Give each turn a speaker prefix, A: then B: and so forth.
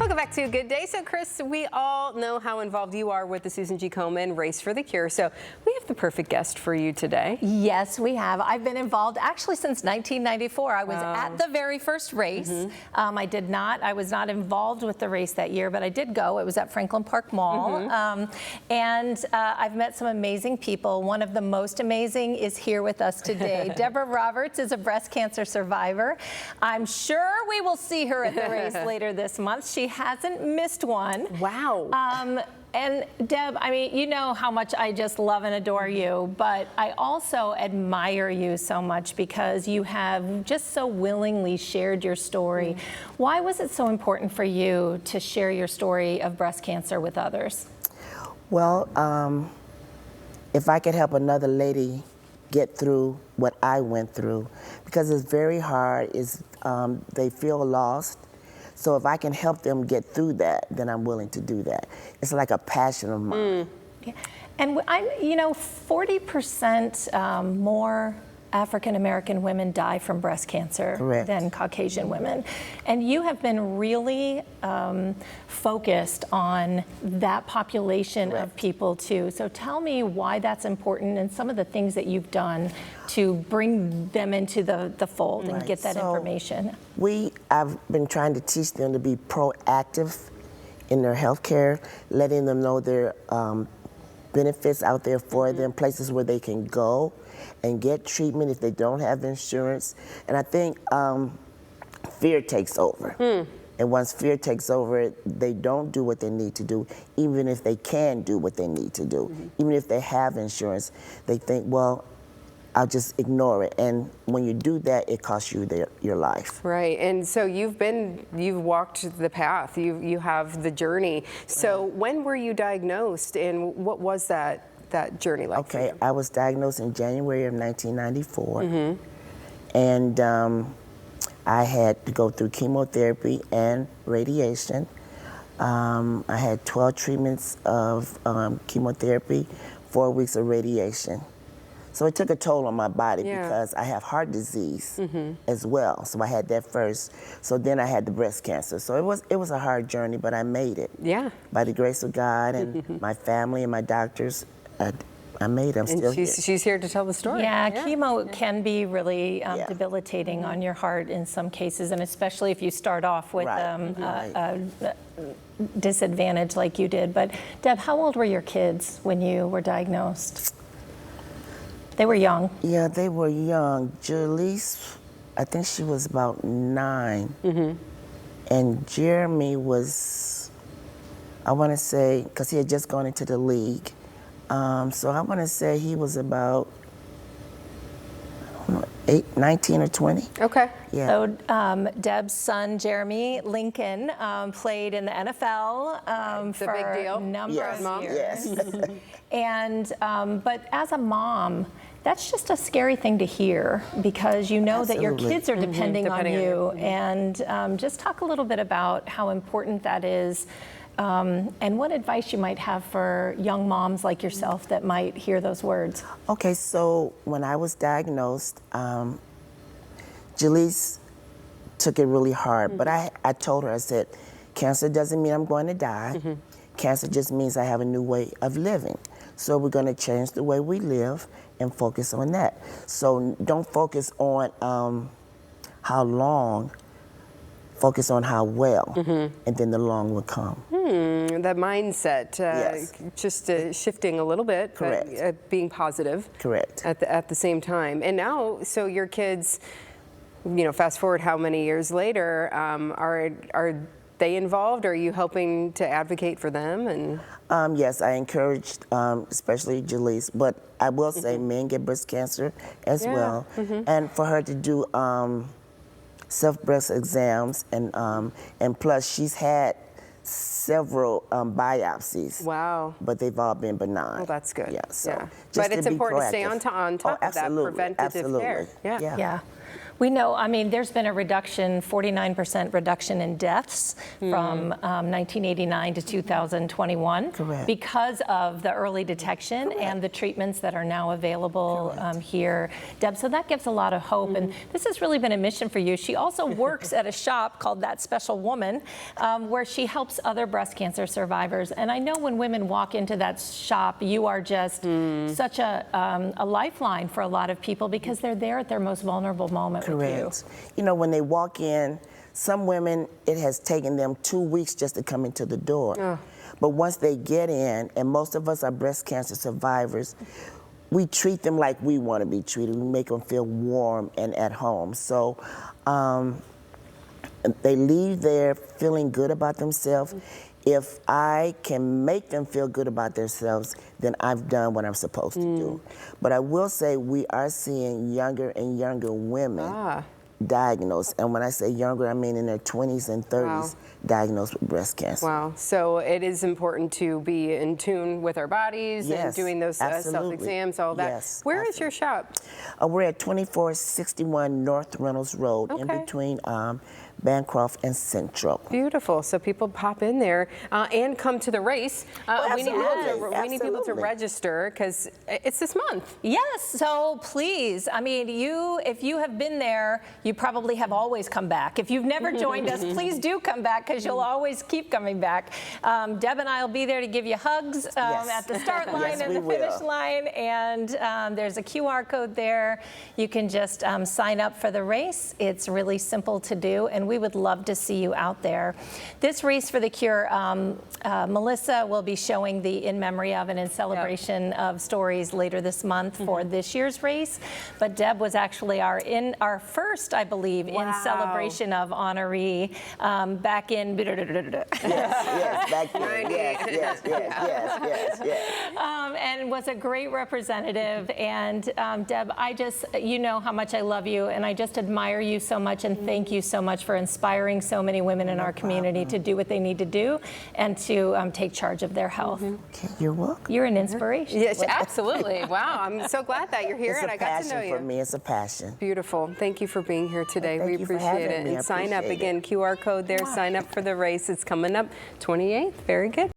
A: Welcome back to Good Day. So, Chrys, we all know how involved you are with the Susan G. Komen Race for the Cure. So, we have the perfect guest for you today.
B: Yes, we have. I've been involved actually since 1994. I was at the very first race. I was not involved with the race that year, but I did go. It was at Franklin Park Mall. I've met some amazing people. One of the most amazing is here with us today. Deborah Roberts is a breast cancer survivor. I'm sure we will see her at the race later this month. She hasn't missed one.
A: Wow.
B: And Deb, I mean, you know how much I just love and adore you, but I also admire you so much because you have just so willingly shared your story. Why was it so important for you to share your story of breast cancer with others?
C: Well, if I could help another lady get through what I went through, because it's very hard, they feel lost. So if I can help them get through that, then I'm willing to do that. It's like a passion of mine.
B: Yeah. And 40% more African-American women die from breast cancer than Caucasian women. And you have been really focused on that population of people too. So tell me why that's important and some of the things that you've done to bring them into the fold and get that information.
C: I've been trying to teach them to be proactive in their health care, letting them know there are benefits out there for them, places where they can go and get treatment if they don't have insurance. And I think fear takes over. And once fear takes over, they don't do what they need to do, even if they can do what they need to do. Even if they have insurance, they think, well, I'll just ignore it. And when you do that, it costs you your life.
A: Right, and so you've walked the path, you have the journey. So when were you diagnosed and what was that journey like?
C: Okay, I was diagnosed in January of 1994. And I had to go through chemotherapy and radiation. I had 12 treatments of chemotherapy, 4 weeks of radiation. So it took a toll on my body because I have heart disease as well. So I had that first. So then I had the breast cancer. So it was a hard journey, but I made it. Yeah. By the grace of God and my family and my doctors, I made it. I'm still here.
A: She's here to tell the story.
B: Yeah, chemo can be really debilitating on your heart in some cases, and especially if you start off with a disadvantage like you did. But Deb, how old were your kids when you were diagnosed? They were young. Yeah,
C: they were young. Julie's, I think she was about 9. And Jeremy was, I want to say, because he had just gone into the league. So I want to say he was about 19 or 20.
A: Okay.
C: Yeah.
B: So Deb's son, Jeremy Lincoln, played in the NFL for a number of years. And but as a mom, that's just a scary thing to hear because you know that your kids are depending on you. And just talk a little bit about how important that is. And what advice you might have for young moms like yourself that might hear those words.
C: Okay, so when I was diagnosed, Jalise took it really hard, but I told her, I said, cancer doesn't mean I'm going to die. Cancer just means I have a new way of living. So we're going to change the way we live and focus on that. So don't focus on how long, focus on how well, and then the long will come.
A: That mindset, just shifting a little bit, but being positive.
C: Correct.
A: At the same time. And now, so your kids, fast forward how many years later, are they involved? Are you helping to advocate for them? And
C: yes, I encouraged, especially Jalise, but I will say men get breast cancer as well. And for her to do self-breast exams, and plus she's had several biopsies. Wow. But they've all been benign.
A: Oh, that's good.
C: Yeah. So
A: but it's important to stay on top of that preventative care.
B: Yeah. We know, I mean, there's been a reduction, 49% reduction in deaths from 1989 to 2021.
C: Correct.
B: Because of the early detection and the treatments that are now available here, Deb. So that gives a lot of hope. And this has really been a mission for you. She also works at a shop called That Special Woman, where she helps other breast cancer survivors. And I know when women walk into that shop, you are just such a lifeline for a lot of people because they're there at their most vulnerable moment.
C: Correct. You know, when they walk in, some women, it has taken them 2 weeks just to come into the door. But once they get in, and most of us are breast cancer survivors, we treat them like we want to be treated. We make them feel warm and at home. So they leave there feeling good about themselves. If I can make them feel good about themselves, then I've done what I'm supposed to do. But I will say we are seeing younger and younger women diagnosed. And when I say younger, I mean in their 20s and 30s diagnosed with breast cancer.
A: Wow. So it is important to be in tune with our bodies and doing those self-exams, all that.
C: Yes,
A: Where is your shop?
C: We're at 2461 North Reynolds Road, in between Bancroft and Central.
A: Beautiful. So people pop in there and come to the race. We need people to register because it's this month.
B: Yes. So please, I mean, if you have been there, you probably have always come back. If you've never joined us, please do come back because you'll always keep coming back. Deb and I will be there to give you hugs at the start line and the finish line. And there's a QR code there. You can just sign up for the race. It's really simple to do. And we would love to see you out there. This Race for the Cure, Melissa will be showing the In Memory of and in celebration of stories later this month for this year's race. But Deb was actually our first, I believe, in celebration of honoree back in.
C: Yes, back then. Yes.
B: And was a great representative. And Deb, you know how much I love you, and I just admire you so much, and thank you so much for inspiring so many women in our community to do what they need to do and to take charge of their health.
C: Okay, you're welcome.
B: You're an inspiration.
A: Yes, absolutely. Wow, I'm so glad that you're here and I got to know you.
C: It's a passion for me. It's a passion.
A: Beautiful. Thank you for being here today. We appreciate it. And sign up again, QR code there. Sign up for the race. It's coming up 28th. Very good.